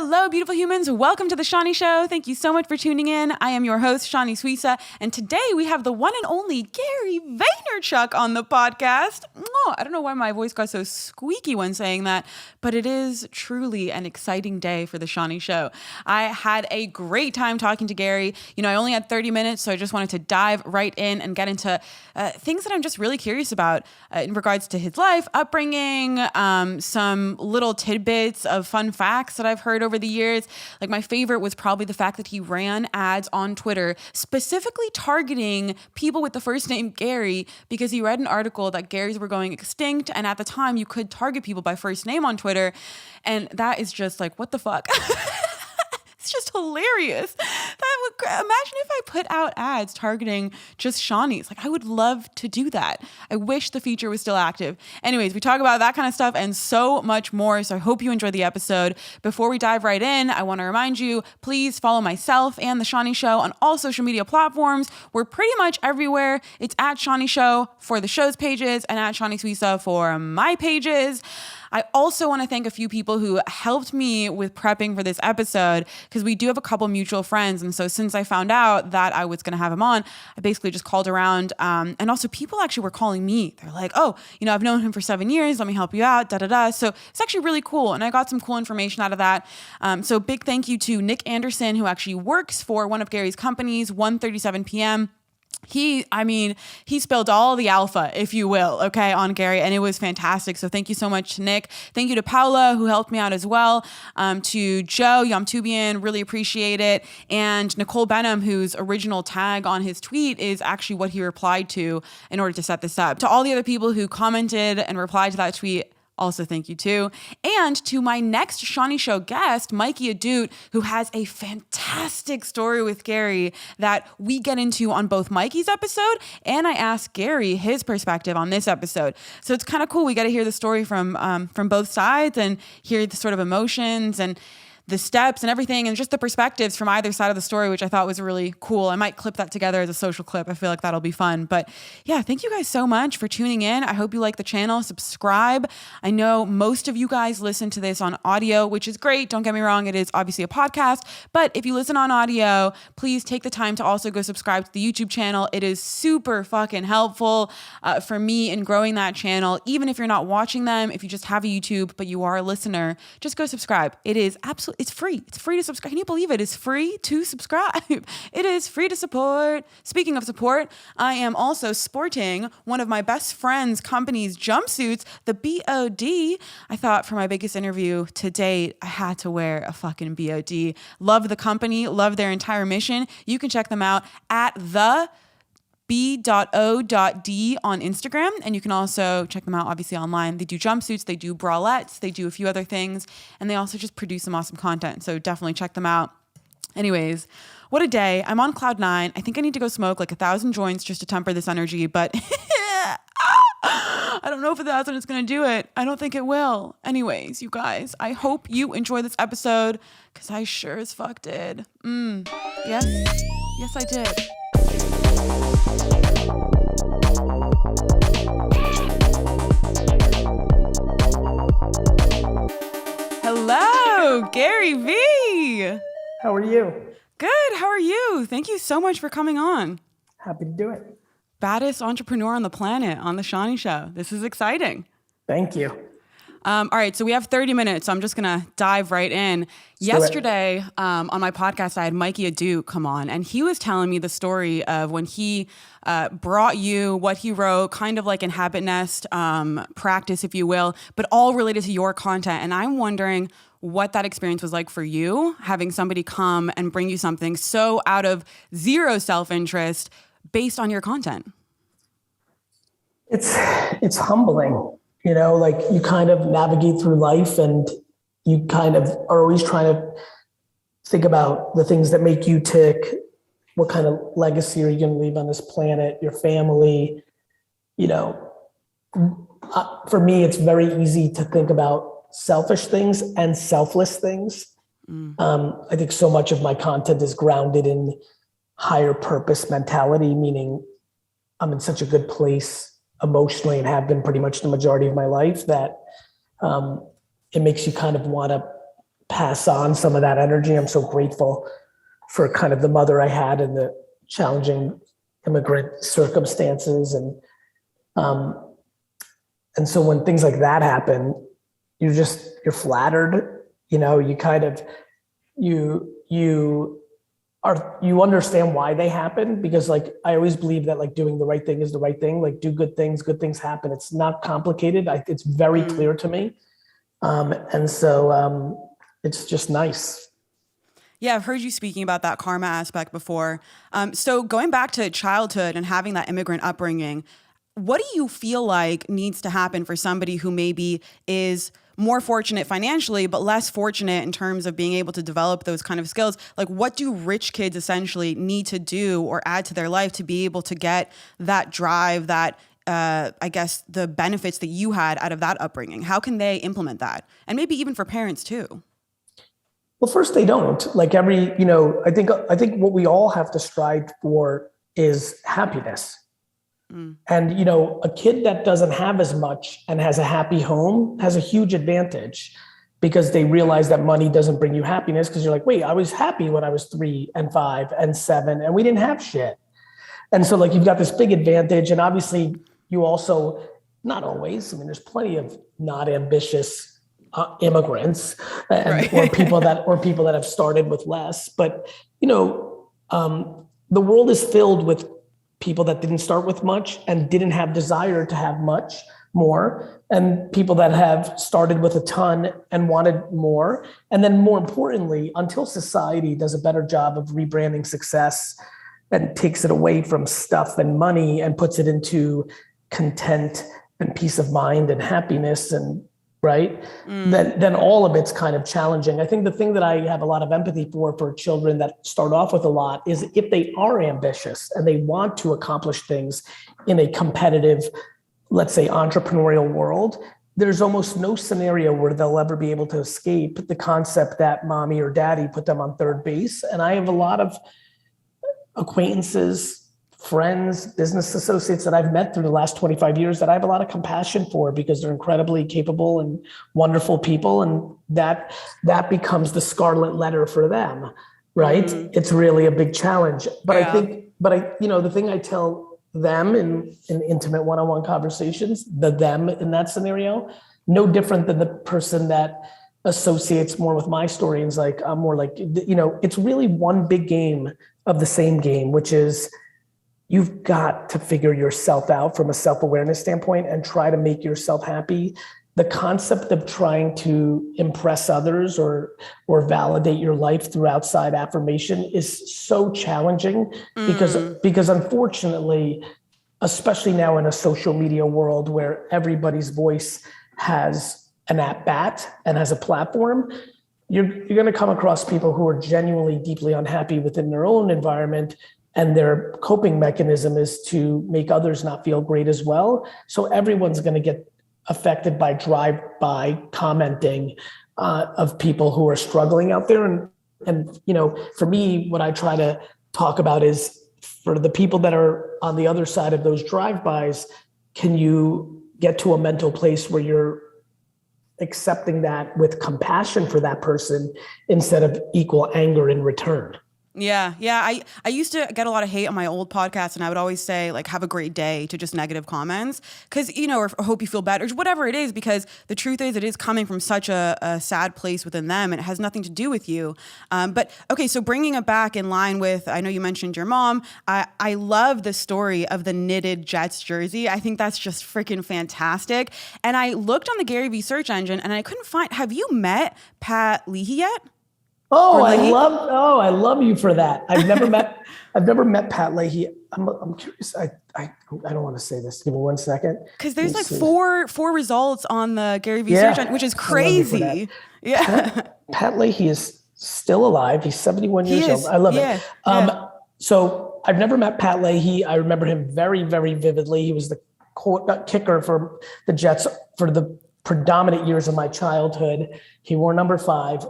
Hello, beautiful humans. Welcome to the Shanni Show. Thank you so much for tuning in. I am your host, Shanni Suissa, and today we have the one and only Gary Vaynerchuk on the podcast. I don't know why my voice got so squeaky when saying that, but it is truly an exciting day for the Shanni Show. I had a great time talking to Gary. I only had 30 minutes, so I just wanted to dive right in and get into things that I'm just really curious about in regards to his life, upbringing, some little tidbits of fun facts that I've heard over the years. Like my favorite was probably the fact that he ran ads on Twitter specifically targeting people with the first name Gary because he read an article that Garys were going extinct, and at the time you could target people by first name on Twitter, and that is just like, what the fuck? It's just hilarious. Imagine if I put out ads targeting just Shannis. Like, I would love to do that. I wish the feature was still active. Anyways, we talk about that kind of stuff and so much more. So I hope you enjoy the episode. Before we dive right in, I want to remind you, please follow myself and the Shanni Show on all social media platforms. We're pretty much everywhere. It's at Shanni Show for the show's pages and at Shanni Suissa for my pages. I also want to thank a few people who helped me with prepping for this episode because we do have a couple mutual friends. And so since I found out that I was going to have him on, I basically just called around. And also people actually were calling me. They're like, oh, I've known him for 7 years. Let me help you out, da-da-da. So it's actually really cool. And I got some cool information out of that. So big thank you to Nick Anderson, who actually works for one of Gary's companies, 1:37 p.m. He spilled all the alpha, if you will, okay, on Gary, and it was fantastic. So thank you so much to Nick. Thank you to Paula, who helped me out as well. To Joe Yomtubian, really appreciate it. And Nicole Benham, whose original tag on his tweet is actually what he replied to in order to set this up. To all the other people who commented and replied to that tweet, also thank you too. And to my next Shanni Show guest, Mikey Adut, who has a fantastic story with Gary that we get into on both Mikey's episode, and I asked Gary his perspective on this episode. So it's kind of cool. We got to hear the story from both sides and hear the sort of emotions and the steps and everything and just the perspectives from either side of the story, which I thought was really cool. I might clip that together as a social clip. I feel like that'll be fun. But yeah, thank you guys so much for tuning in. I hope you like the channel. Subscribe. I know most of you guys listen to this on audio, which is great. Don't get me wrong. It is obviously a podcast. But if you listen on audio, please take the time to also go subscribe to the YouTube channel. It is super fucking helpful for me in growing that channel. Even if you're not watching them, if you just have a YouTube, but you are a listener, just go subscribe. It is absolutely, it's free. It's free to subscribe. Can you believe it is free to subscribe? It is free to support. Speaking of support, I am also sporting one of my best friend's company's jumpsuits, the BOD. I thought for my biggest interview to date, I had to wear a fucking BOD. Love the company, love their entire mission. You can check them out at the b.o.d on Instagram, and you can also check them out obviously online. They do jumpsuits, they do bralettes, they do a few other things, and they also just produce some awesome content. So definitely check them out. Anyways, what a day. I'm on cloud 9. I think I need to go smoke like 1,000 joints just to temper this energy, but I don't know if 1,000 is going to do it. I don't think it will. Anyways, you guys, I hope you enjoy this episode because I sure as fuck did. Yes, I did. Hello, Gary V. How are you? Good. How are you? Thank you so much for coming on. Happy to do it. Baddest entrepreneur on the planet on the Shanni Show. This is exciting. Thank you. All right, so we have 30 minutes, so I'm just going to dive right in. Yesterday, on my podcast, I had Mikey Adut come on, and he was telling me the story of when he brought you what he wrote, kind of like in Habit Nest practice, if you will, but all related to your content. And I'm wondering what that experience was like for you, having somebody come and bring you something so out of zero self-interest based on your content. It's humbling. Like you kind of navigate through life and you kind of are always trying to think about the things that make you tick. What kind of legacy are you going to leave on this planet, your family? For me, it's very easy to think about selfish things and selfless things. I think so much of my content is grounded in higher purpose mentality, meaning I'm in such a good place emotionally and have been pretty much the majority of my life that it makes you kind of want to pass on some of that energy. I'm so grateful for kind of the mother I had and the challenging immigrant circumstances. And so when things like that happen, you're flattered, you kind of, you understand why they happen, because like, I always believe that like doing the right thing is the right thing. Like do good things happen. It's not complicated. It's very clear to me. And so it's just nice. Yeah, I've heard you speaking about that karma aspect before. So going back to childhood and having that immigrant upbringing, what do you feel like needs to happen for somebody who maybe is more fortunate financially, but less fortunate in terms of being able to develop those kind of skills? Like, what do rich kids essentially need to do or add to their life to be able to get that drive, that I guess the benefits that you had out of that upbringing? How can they implement that? And maybe even for parents too. Well, first, they don't. Like I think what we all have to strive for is happiness. And, a kid that doesn't have as much and has a happy home has a huge advantage, because they realize that money doesn't bring you happiness, because you're like, wait, I was happy when I was 3 and 5 and 7 and we didn't have shit. And so like, you've got this big advantage. And obviously you also, not always, there's plenty of not ambitious immigrants or people that have started with less, but the world is filled with people that didn't start with much and didn't have desire to have much more, and people that have started with a ton and wanted more. And then more importantly, until society does a better job of rebranding success and takes it away from stuff and money and puts it into content and peace of mind and happiness, and then all of it's kind of challenging. I think the thing that I have a lot of empathy for children that start off with a lot, is if they are ambitious and they want to accomplish things in a competitive, let's say, entrepreneurial world, there's almost no scenario where they'll ever be able to escape the concept that mommy or daddy put them on third base. And I have a lot of acquaintances, friends, business associates that I've met through the last 25 years that I have a lot of compassion for, because they're incredibly capable and wonderful people. And that becomes the scarlet letter for them, right? It's really a big challenge. But I think, the thing I tell them in intimate one-on-one conversations, them in that scenario, no different than the person that associates more with my story and is like, I'm more like, it's really one big game of the same game, which is, you've got to figure yourself out from a self-awareness standpoint and try to make yourself happy. The concept of trying to impress others or validate your life through outside affirmation is so challenging, because unfortunately, especially now in a social media world where everybody's voice has an at-bat and has a platform, you're going to come across people who are genuinely deeply unhappy within their own environment, and their coping mechanism is to make others not feel great as well. So everyone's going to get affected by drive-by commenting of people who are struggling out there. And for me, what I try to talk about is, for the people that are on the other side of those drive-bys, can you get to a mental place where you're accepting that with compassion for that person instead of equal anger in return? Yeah. I used to get a lot of hate on my old podcast, and I would always say, like, have a great day to just negative comments, because, or hope you feel better, or whatever it is, because the truth is, it is coming from such a sad place within them, and it has nothing to do with you. But okay, so bringing it back in line with, I know you mentioned your mom. I love the story of the knitted Jets jersey. I think that's just freaking fantastic. And I looked on the Gary Vee search engine, and I couldn't find, have you met Pat Leahy yet? Oh, I love you for that. I've never met Pat Leahy. I'm curious. I don't want to say this. Give me 1 second. Because there's like four results on the Gary Vee search engine, which is crazy. Yeah. Pat Leahy is still alive. He's 71 years old. I love it. So I've never met Pat Leahy. I remember him very, very vividly. He was the kicker for the Jets for the predominant years of my childhood. He wore number 5.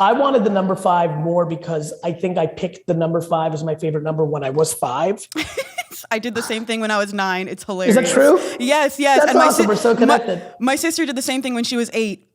I wanted the number 5 more because I think I picked the number 5 as my favorite number when I was 5. I did the same thing when I was 9. It's hilarious. Is that true? Yes. That's and awesome. We're so connected. My sister did the same thing when she was 8.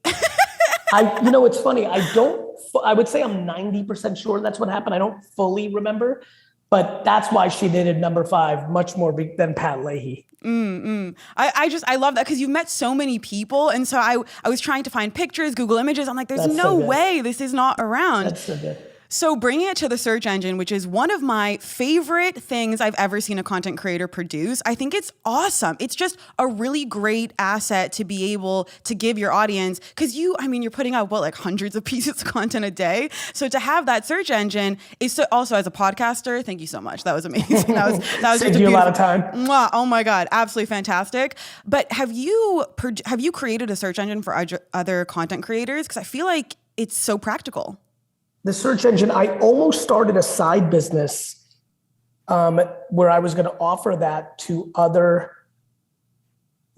It's funny. I would say I'm 90% sure that's what happened. I don't fully remember, but that's why she dated number 5 much more than Pat Leahy. I love that because you've met so many people. And so I was trying to find pictures, Google images. I'm like, there's no way this is not around. That's so good. So bringing it to the search engine, which is one of my favorite things I've ever seen a content creator produce, I think it's awesome. It's just a really great asset to be able to give your audience because you're putting out like hundreds of pieces of content a day. So to have that search engine is also as a podcaster, thank you so much. That was amazing. That was saved you a lot of time. Oh my God, absolutely fantastic. But have you created a search engine for other content creators? Because I feel like it's so practical. The search engine, I almost started a side business where I was going to offer that to other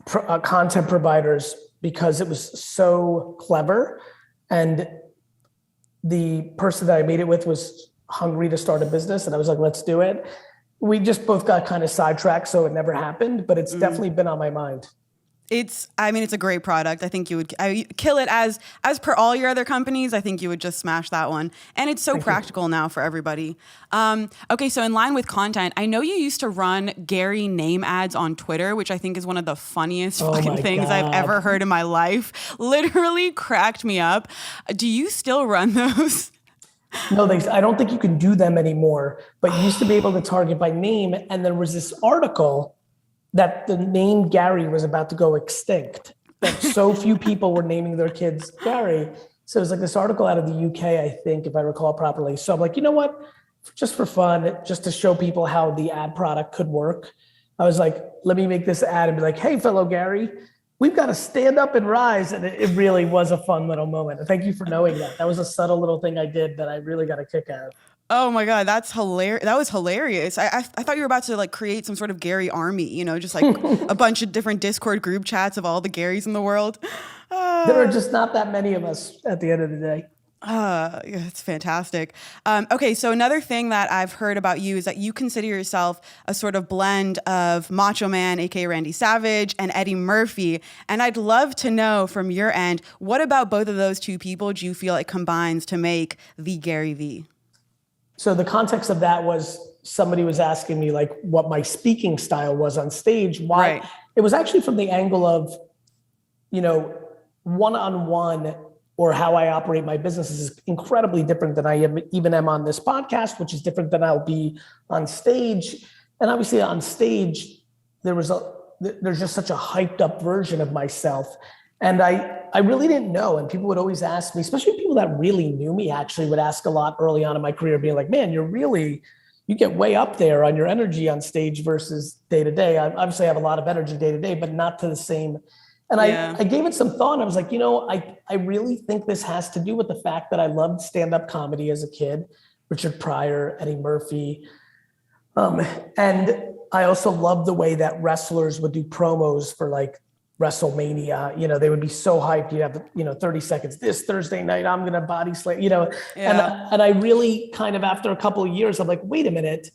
content providers because it was so clever. And the person that I made it with was hungry to start a business. And I was like, let's do it. We just both got kind of sidetracked, so it never happened, but it's definitely been on my mind. It's a great product. I think you would kill it as per all your other companies. I think you would just smash that one. And it's so practical now for everybody. Okay, so in line with content, I know you used to run Gary name ads on Twitter, which I think is one of the funniest fucking things I've ever heard in my life. Literally cracked me up. Do you still run those? No, I don't think you can do them anymore, but you used to be able to target by name. And there was this article that the name Gary was about to go extinct. That so few people were naming their kids Gary. So it was like this article out of the UK, I think, if I recall properly. So I'm like, you know what? Just for fun, just to show people how the ad product could work. I was like, let me make this ad and be like, hey, fellow Gary, we've got to stand up and rise. And it really was a fun little moment. And thank you for knowing that. That was a subtle little thing I did that I really got a kick out of. Oh my God, that's hilarious. That was hilarious. I thought you were about to like create some sort of Gary army, just like a bunch of different Discord group chats of all the Garys in the world. There are just not that many of us at the end of the day. Yeah, it's fantastic. Okay, so another thing that I've heard about you is that you consider yourself a sort of blend of Macho Man, aka Randy Savage, and Eddie Murphy. And I'd love to know from your end, what about both of those two people do you feel it combines to make the Gary V? So the context of that was somebody was asking me like what my speaking style was on stage. Why? Right. It was actually from the angle of, one-on-one or how I operate my business is incredibly different than I am on this podcast, which is different than I'll be on stage. And obviously on stage, there's just such a hyped up version of myself. And I really didn't know. And people would always ask me, especially people that really knew me actually would ask a lot early on in my career, being like, man, you get way up there on your energy on stage versus day to day. I obviously have a lot of energy day to day, but not to the same. And I gave it some thought. And I was like, I really think this has to do with the fact that I loved stand-up comedy as a kid, Richard Pryor, Eddie Murphy. And I also loved the way that wrestlers would do promos for like WrestleMania. They would be so hyped. You'd have, 30 seconds, this Thursday night, I'm going to body slam, and I really kind of, after a couple of years, I'm like, wait a minute,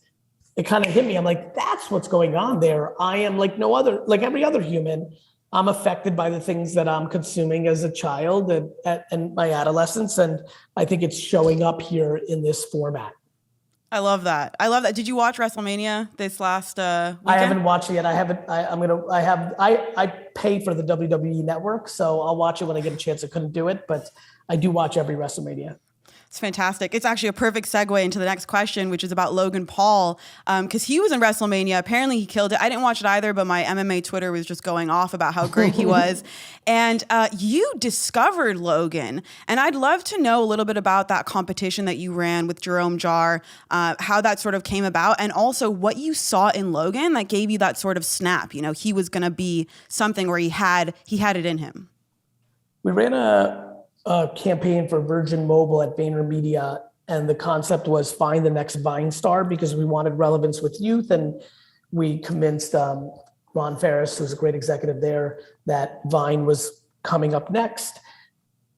it kind of hit me. I'm like, that's what's going on there. I am like every other human. I'm affected by the things that I'm consuming as a child and my adolescence. And I think it's showing up here in this format. I love that. Did you watch WrestleMania this last weekend? I haven't watched it yet. I pay for the WWE network, so I'll watch it when I get a chance. I couldn't do it, but I do watch every WrestleMania. It's fantastic. It's actually a perfect segue into the next question, which is about Logan Paul, because he was in WrestleMania. Apparently he killed it. I didn't watch it either, but my MMA Twitter was just going off about how great he was. And you discovered Logan. And I'd love to know a little bit about that competition that you ran with Jérôme Jarre, how that sort of came about, and also what you saw in Logan that gave you that sort of snap. He was going to be something where he had it in him. We ran a campaign for Virgin Mobile at VaynerMedia, and the concept was find the next Vine star, because we wanted relevance with youth. And we convinced Ron Ferris, who's a great executive there, that Vine was coming up next.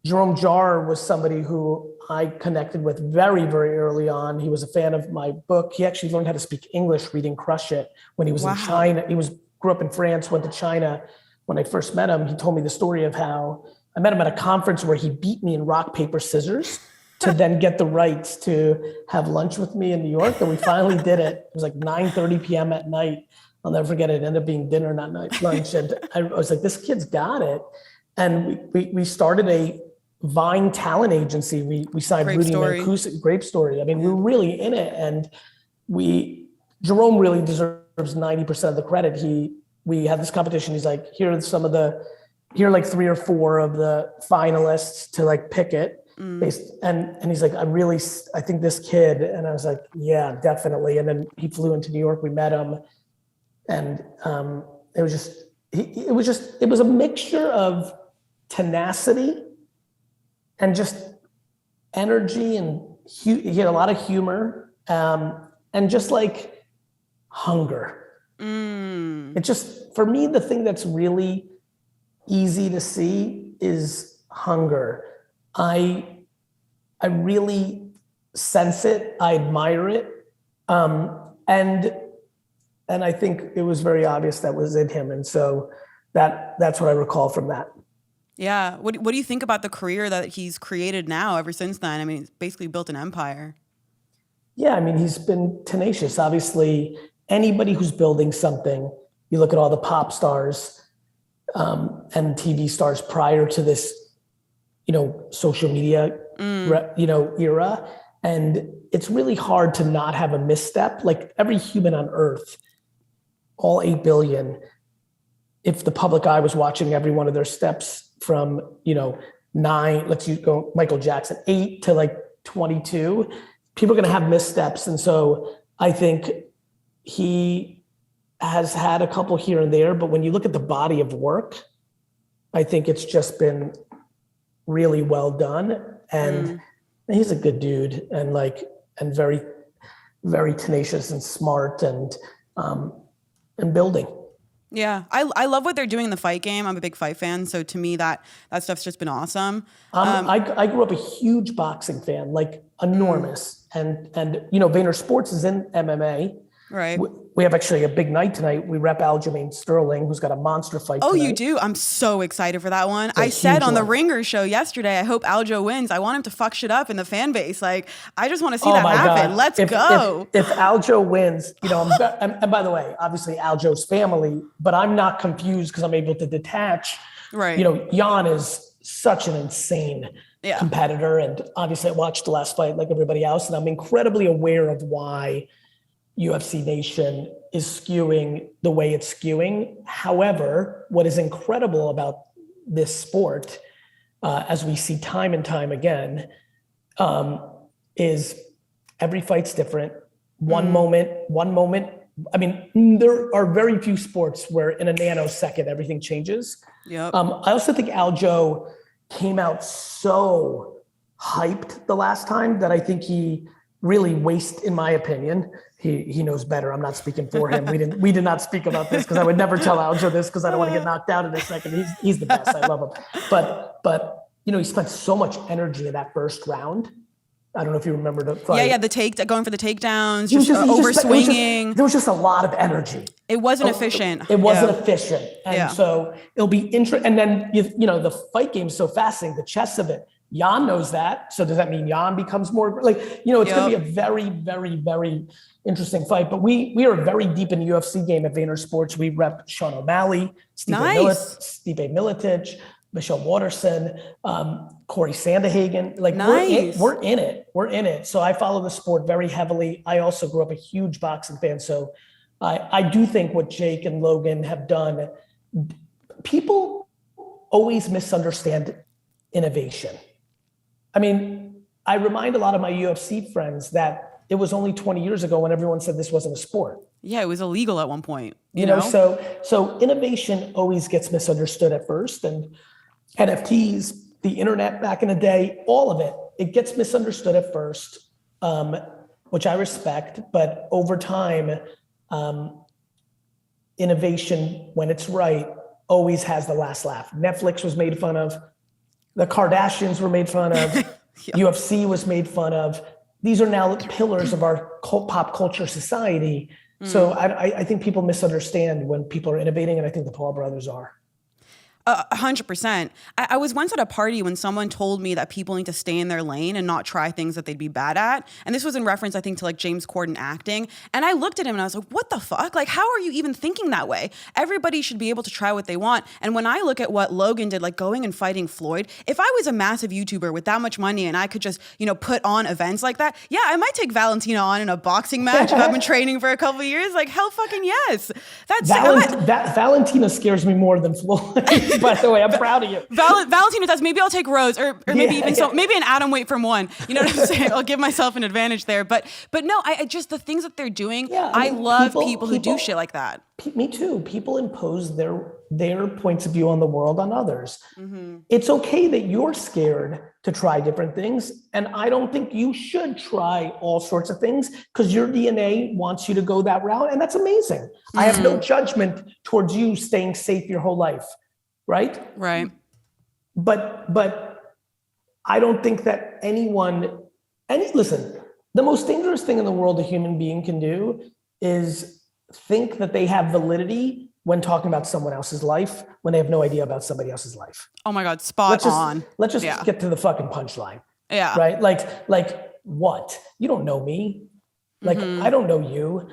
Jérôme Jarre was somebody who I connected with very, very early on. He was a fan of my book. He actually learned how to speak English reading Crush It when he was in China. He grew up in France, went to China. When I first met him, he told me the story of how I met him at a conference where he beat me in rock, paper, scissors to then get the rights to have lunch with me in New York. And we finally did it. It was like 9:30 p.m. at night. I'll never forget it. It ended up being dinner, not night lunch. And I was like, this kid's got it. And we started a Vine talent agency. We signed Rudy Mancuso, Grape Story. I mean, we were really in it. And Jérôme really deserves 90% of the credit. We had this competition. He's like, here are like 3 or 4 of the finalists to like pick it. And he's like, I think this kid. And I was like, yeah, definitely. And then he flew into New York. We met him. And it was a mixture of tenacity and just energy, and he had a lot of humor, and just like hunger. It just, for me, the thing that's really easy to see is hunger. I really sense it. I admire it. And I think it was very obvious that was in him. And so that's what I recall from that. Yeah. What do you think about the career that he's created now ever since then? I mean, he's basically built an empire. Yeah. I mean, he's been tenacious. Obviously, anybody who's building something, you look at all the pop stars and TV stars prior to this, social media, era. And it's really hard to not have a misstep. Like every human on earth, all 8 billion, if the public eye was watching every one of their steps from, 9, let's go Michael Jackson, 8 to like 22, people are going to have missteps. And so I think he has had a couple here and there, but when you look at the body of work, I think it's just been really well done. And he's a good dude, and very, very tenacious and smart, and building. Yeah. I love what they're doing in the fight game. I'm a big fight fan. So to me, that stuff's just been awesome. I grew up a huge boxing fan, like enormous. And Vayner Sports is in MMA. Right. We have actually a big night tonight. We rep Aljamain Sterling, who's got a monster fight tonight. You do? I'm so excited for that one. I said on the Ringer show yesterday, I hope Aljo wins. I want him to fuck shit up in the fan base. Like, I just want to see that happen. God. Let's go. If Aljo wins, and by the way, obviously Aljo's family, but I'm not confused because I'm able to detach. Right. Jan is such an insane competitor. And obviously I watched the last fight like everybody else, and I'm incredibly aware of why UFC Nation is skewing the way it's skewing. However, what is incredible about this sport, as we see time and time again, is every fight's different. One moment. I mean, there are very few sports where in a nanosecond everything changes. Yep. I also think Aljo came out so hyped the last time that I think he really wasted, in my opinion. He knows better. I'm not speaking for him. We did not speak about this because I would never tell Aljo this because I don't want to get knocked out in a second. He's the best. I love him. But he spent so much energy in that first round. I don't know if you remember the fight. Yeah, going for the takedowns, just over swinging. There was just a lot of energy. It wasn't efficient. It wasn't efficient. And so it'll be interesting. And then, the fight game is so fascinating, the chess of it. Jan knows that. So does that mean Jan becomes more it's going to be a very, very, very interesting fight. But we are very deep in the UFC game at Vayner Sports. We rep Sean O'Malley, Stipe Miletich, Michelle Waterson, Corey Sandhagen. We're in it. We're in it. So I follow the sport very heavily. I also grew up a huge boxing fan. So I do think what Jake and Logan have done, people always misunderstand innovation. I mean, I remind a lot of my UFC friends that it was only 20 years ago when everyone said this wasn't a sport. Yeah, it was illegal at one point. You know? So innovation always gets misunderstood at first, and NFTs, the internet back in the day, all of it gets misunderstood at first, which I respect, but over time, innovation, when it's right, always has the last laugh. Netflix was made fun of. The Kardashians were made fun of. UFC was made fun of. These are now pillars of our pop culture society. So I think people misunderstand when people are innovating, and I think the Paul brothers are. 100%. I was once at a party when someone told me that people need to stay in their lane and not try things that they'd be bad at. And this was in reference, I think, to like James Corden acting. And I looked at him and I was like, what the fuck? Like, how are you even thinking that way? Everybody should be able to try what they want. And when I look at what Logan did, like going and fighting Floyd, if I was a massive YouTuber with that much money and I could just, put on events like that, yeah, I might take Valentina on in a boxing match if I've been training for a couple of years. Like, hell fucking yes. Valentina scares me more than Floyd. By the way, I'm proud of you. Valentina does. Maybe I'll take Rose, or maybe maybe an atom weight from one. You know what I'm saying? I'll give myself an advantage there. But no, I just the things that they're doing. Yeah, I love people who do shit like that. Me too. People impose their points of view on the world on others. Mm-hmm. It's okay that you're scared to try different things, and I don't think you should try all sorts of things because your DNA wants you to go that route, and that's amazing. Mm-hmm. I have no judgment towards you staying safe your whole life. Right? Right. But I don't think that listen, the most dangerous thing in the world a human being can do is think that they have validity when talking about someone else's life when they have no idea about somebody else's life. Oh my God, spot on. Let's just get to the fucking punchline. Yeah. Right? Like what? You don't know me. Like, I don't know you.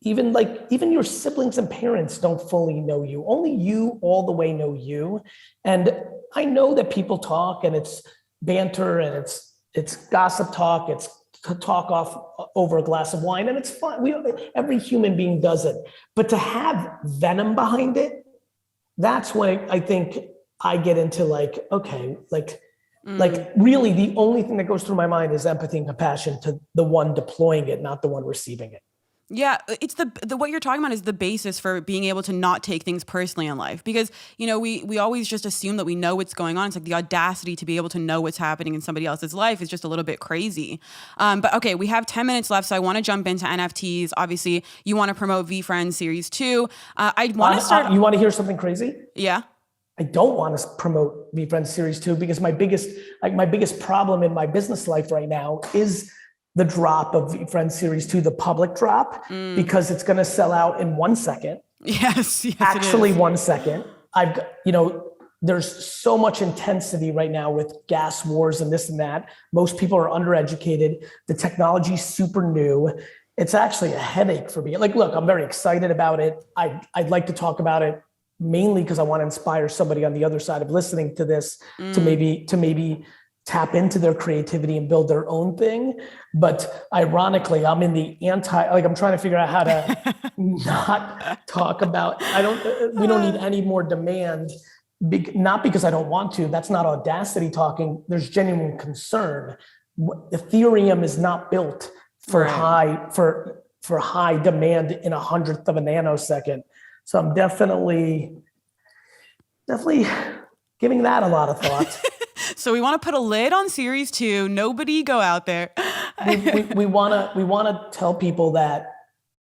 Even your siblings and parents don't fully know you. Only you all the way know you. And I know that people talk and it's banter and it's gossip talk. It's talk off over a glass of wine, and it's fun. Every human being does it. But to have venom behind it, that's when I think I get into really the only thing that goes through my mind is empathy and compassion to the one deploying it, not the one receiving it. Yeah, it's the what you're talking about is the basis for being able to not take things personally in life, because we always just assume that we know what's going on. It's like the audacity to be able to know what's happening in somebody else's life is just a little bit crazy. But okay, we have 10 minutes left, so I want to jump into NFTs. Obviously, you want to promote VeeFriends Series 2. I want to start. You want to hear something crazy? Yeah. I don't want to promote VeeFriends Series 2 because my biggest problem in my business life right now is the drop of VeeFriends Series 2, the public drop, because it's going to sell out in 1 second. Yes, actually 1 second. There's so much intensity right now with gas wars and this and that. Most people are undereducated. The technology's super new. It's actually a headache for me. Look, I'm very excited about it. I'd like to talk about it mainly because I want to inspire somebody on the other side of listening to this to maybe tap into their creativity and build their own thing. But ironically, I'm in the I'm trying to figure out how to not talk about, we don't need any more demand, not because I don't want to, that's not audacity talking. There's genuine concern. Ethereum is not built for high demand in 1/100th of a nanosecond. So I'm definitely giving that a lot of thought. So we want to put a lid on Series 2. Nobody go out there. we want to tell people that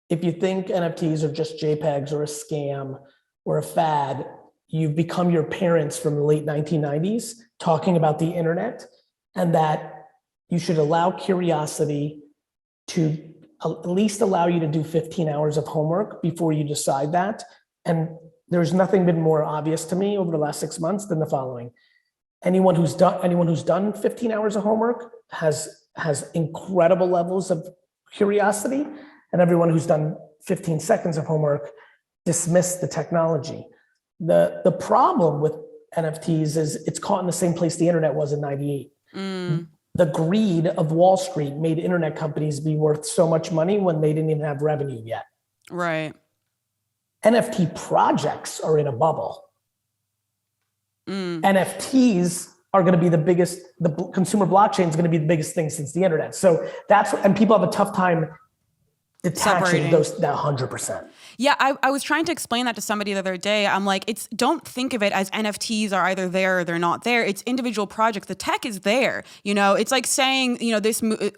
if you think NFTs are just JPEGs or a scam or a fad, you've become your parents from the late 1990s talking about the internet, and that you should allow curiosity to at least allow you to do 15 hours of homework before you decide that. And there's nothing been more obvious to me over the last 6 months than the following. Anyone who's done 15 hours of homework has incredible levels of curiosity, and everyone who's done 15 seconds of homework dismissed the technology. The problem with NFTs is it's caught in the same place the internet was in 98. The greed of Wall Street made internet companies be worth so much money when they didn't even have revenue yet. Right. NFT projects are in a bubble. NFTs are going to be the biggest, the consumer blockchain is going to be the biggest thing since the internet. So and people have a tough time detaching those, that 100%. Yeah, I was trying to explain that to somebody the other day. I'm like, don't think of it as NFTs are either there or they're not there. It's individual projects. The tech is there. It's like saying,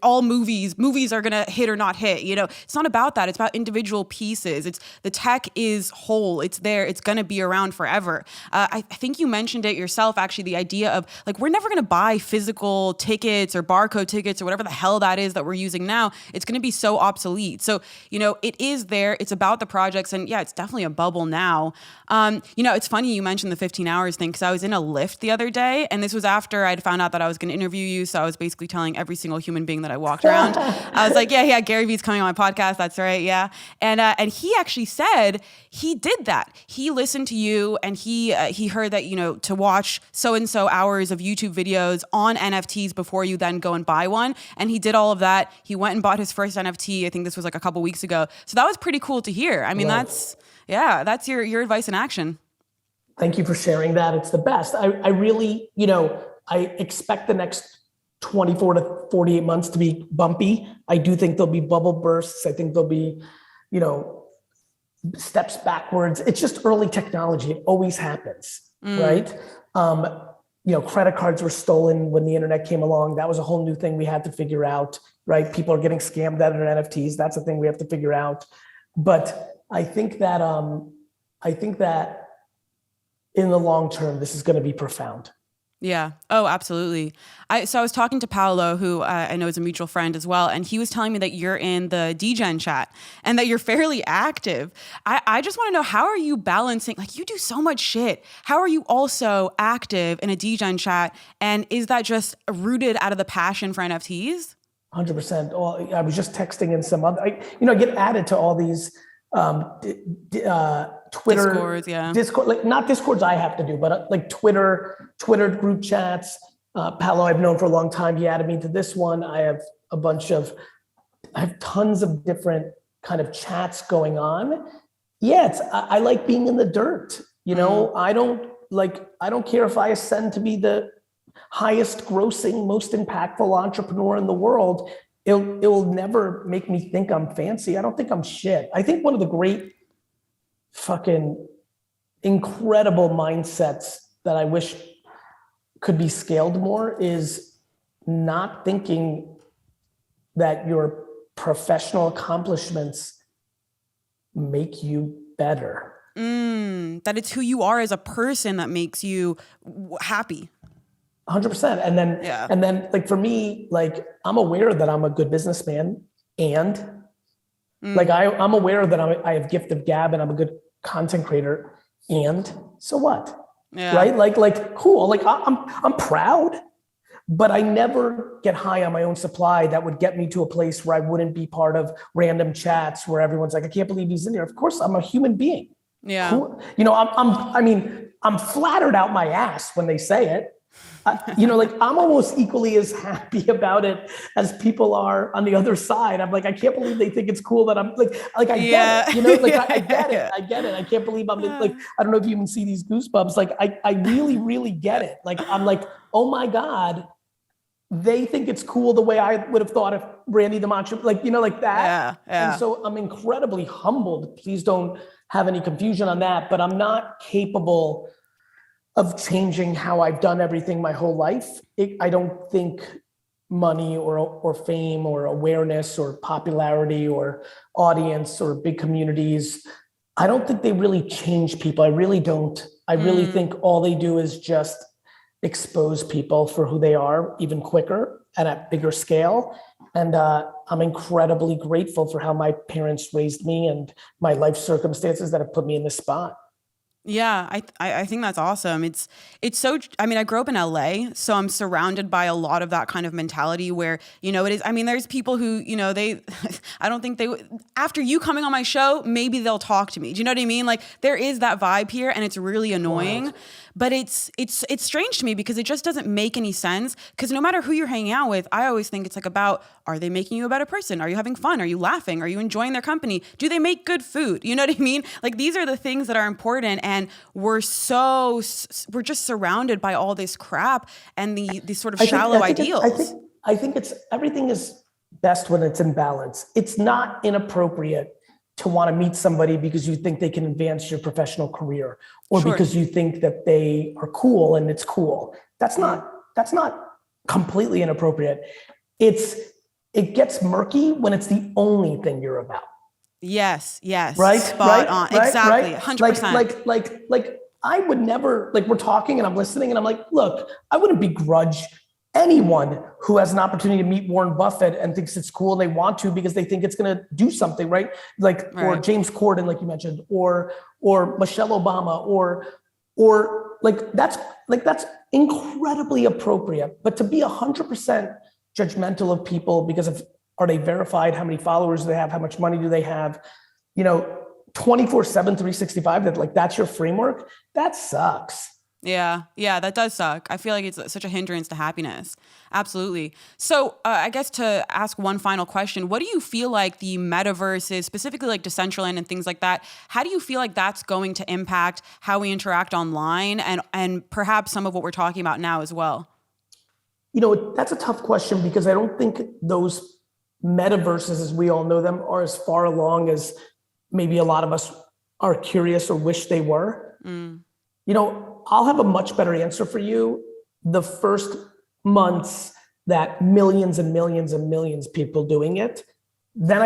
all movies are gonna hit or not hit. It's not about that. It's about individual pieces. The tech is whole. It's there. It's gonna be around forever. I think you mentioned it yourself, actually, the idea of we're never gonna buy physical tickets or barcode tickets or whatever the hell that is that we're using now. It's gonna be so obsolete. So So, it is there. It's about the projects. And yeah, it's definitely a bubble now. It's funny you mentioned the 15 hours thing because I was in a Lyft the other day. And this was after I'd found out that I was going to interview you. So I was basically telling every single human being that I walked around. I was like, yeah, Gary V's coming on my podcast. That's right. Yeah. And he actually said he did that. He listened to you and he heard that, to watch so-and-so hours of YouTube videos on NFTs before you then go and buy one. And he did all of that. He went and bought his first NFT. I think this was like a couple weeks ago. So that was pretty cool to hear. I mean, that's your advice in action. Thank you for sharing that. It's the best. I really, I expect the next 24 to 48 months to be bumpy. I do think there'll be bubble bursts. I think there'll be, steps backwards. It's just early technology. It always happens, right? Credit cards were stolen when the internet came along. That was a whole new thing we had to figure out, right? People are getting scammed out of their NFTs. That's a thing we have to figure out. But I think that in the long term, this is going to be profound. Yeah. Oh, absolutely. So I was talking to Paolo, who I know is a mutual friend as well, and he was telling me that you're in the DGen Chat and that you're fairly active. I just want to know, how are you balancing, like you do so much shit. How are you also active in a DGen Chat? And is that just rooted out of the passion for NFTs? 100%. I was just texting in some other, I get added to all these Twitter, Discords, yeah. Discord, like not Discords I have to do, but like Twitter group chats. Paolo, I've known for a long time. He added me to this one. I have tons of different kind of chats going on. Yeah, I like being in the dirt. I don't care if I ascend to be the highest grossing, most impactful entrepreneur in the world. It will never make me think I'm fancy. I don't think I'm shit. I think one of the great fucking incredible mindsets that I wish could be scaled more is not thinking that your professional accomplishments make you better. That it's who you are as a person that makes you happy. 100%. And then like for me, like I'm aware that I'm a good businessman and like I'm aware that I have gift of gab and I'm a good content creator. And so what? Yeah. Right? Like cool. Like I'm proud, but I never get high on my own supply that would get me to a place where I wouldn't be part of random chats where everyone's like, I can't believe he's in there. Of course, I'm a human being. Yeah. I'm flattered out my ass when they say it. I'm almost equally as happy about it as people are on the other side. I'm like, I can't believe they think it's cool that I'm like I get it, I get it. I get it. I can't believe I'm like, I don't know if you even see these goosebumps. Like, I really, really get it. Like, I'm like, oh my God, they think it's cool the way I would have thought of Randy the Macho, like that. Yeah. And so I'm incredibly humbled. Please don't have any confusion on that, but I'm not capable of changing how I've done everything my whole life. I don't think money or fame or awareness or popularity or audience or big communities, I don't think they really change people. I really don't. I really think all they do is just expose people for who they are even quicker and at bigger scale. And I'm incredibly grateful for how my parents raised me and my life circumstances that have put me in this spot. Yeah, I think that's awesome. It's so, I mean, I grew up in LA, so I'm surrounded by a lot of that kind of mentality where, it is, I mean, there's people who, I don't think after you coming on my show, maybe they'll talk to me. Do you know what I mean? Like there is that vibe here and it's really annoying. Wow. But it's strange to me because it just doesn't make any sense. Because no matter who you're hanging out with, I always think it's like about, are they making you a better person? Are you having fun? Are you laughing? Are you enjoying their company? Do they make good food? You know what I mean? Like these are the things that are important. And we're just surrounded by all this crap and these sort of shallow ideals. I think everything is best when it's in balance. It's not inappropriate to want to meet somebody because you think they can advance your professional career or because you think that they are cool and it's cool. That's not completely inappropriate. It gets murky when it's the only thing you're about. Yes. Right. Spot on. Exactly. 100%. Like I would never, like we're talking and I'm listening and I'm like, look, I wouldn't begrudge anyone who has an opportunity to meet Warren Buffett and thinks it's cool and they want to because they think it's going to do something, right? Or James Corden, like you mentioned, or Michelle Obama, or that's incredibly appropriate. But to be 100% judgmental of people because of, are they verified? How many followers do they have? How much money do they have? 24/7, 365, that's your framework. That sucks. Yeah, that does suck. I feel like it's such a hindrance to happiness. Absolutely. So I guess to ask one final question, what do you feel like the metaverse is, specifically like Decentraland and things like that? How do you feel like that's going to impact how we interact online and perhaps some of what we're talking about now as well? That's a tough question because I don't think those metaverses, as we all know them, are as far along as maybe a lot of us are curious or wish they were. I'll have a much better answer for you the first months that millions and millions and millions of people doing it. Then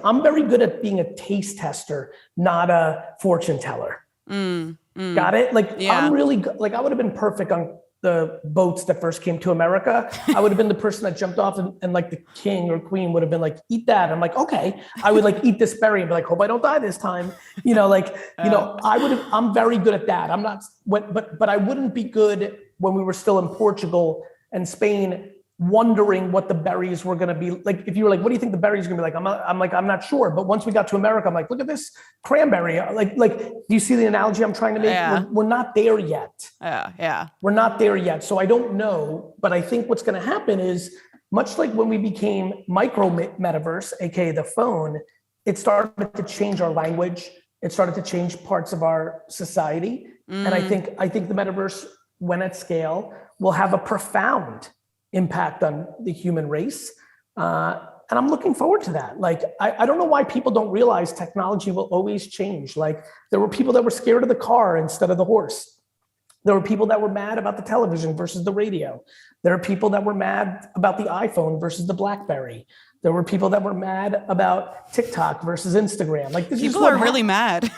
I'm very good at being a taste tester, not a fortune teller. Got it? I'm really good. I would have been perfect on the boats that first came to America. I would have been the person that jumped off and like the king or queen would have been like, eat that. I'm like, okay. I would eat this berry and be like, hope I don't die this time. I'm very good at that. I'm not, but I wouldn't be good when we were still in Portugal and Spain, wondering what the berries were going to be like. If you were like, what do you think the berries are going to be like? I'm not sure. But once we got to America, I'm like, look at this cranberry. Do you see the analogy I'm trying to make? Yeah. We're not there yet. Yeah. We're not there yet. So I don't know, but I think what's going to happen is much like when we became micro metaverse, AKA the phone, it started to change our language. It started to change parts of our society. And I think the metaverse, when at scale, will have a profound impact on the human race. And I'm looking forward to that. I don't know why people don't realize technology will always change. There were people that were scared of the car instead of the horse. There were people that were mad about the television versus the radio. There are people that were mad about the iPhone versus the BlackBerry. There were people that were mad about TikTok versus Instagram. People are really mad.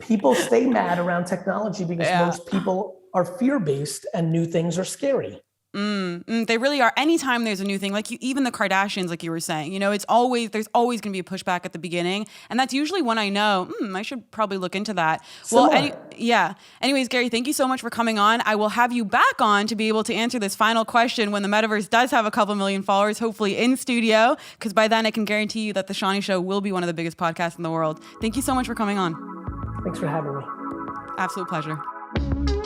People stay mad around technology because most people are fear-based and new things are scary. They really are. Anytime there's a new thing, even the Kardashians, like you were saying, there's always going to be a pushback at the beginning. And that's usually when I know, I should probably look into that. Similar. Anyways, Gary, thank you so much for coming on. I will have you back on to be able to answer this final question when the metaverse does have a couple million followers, hopefully in studio, because by then I can guarantee you that the Shanni Show will be one of the biggest podcasts in the world. Thank you so much for coming on. Thanks for having me. Absolute pleasure.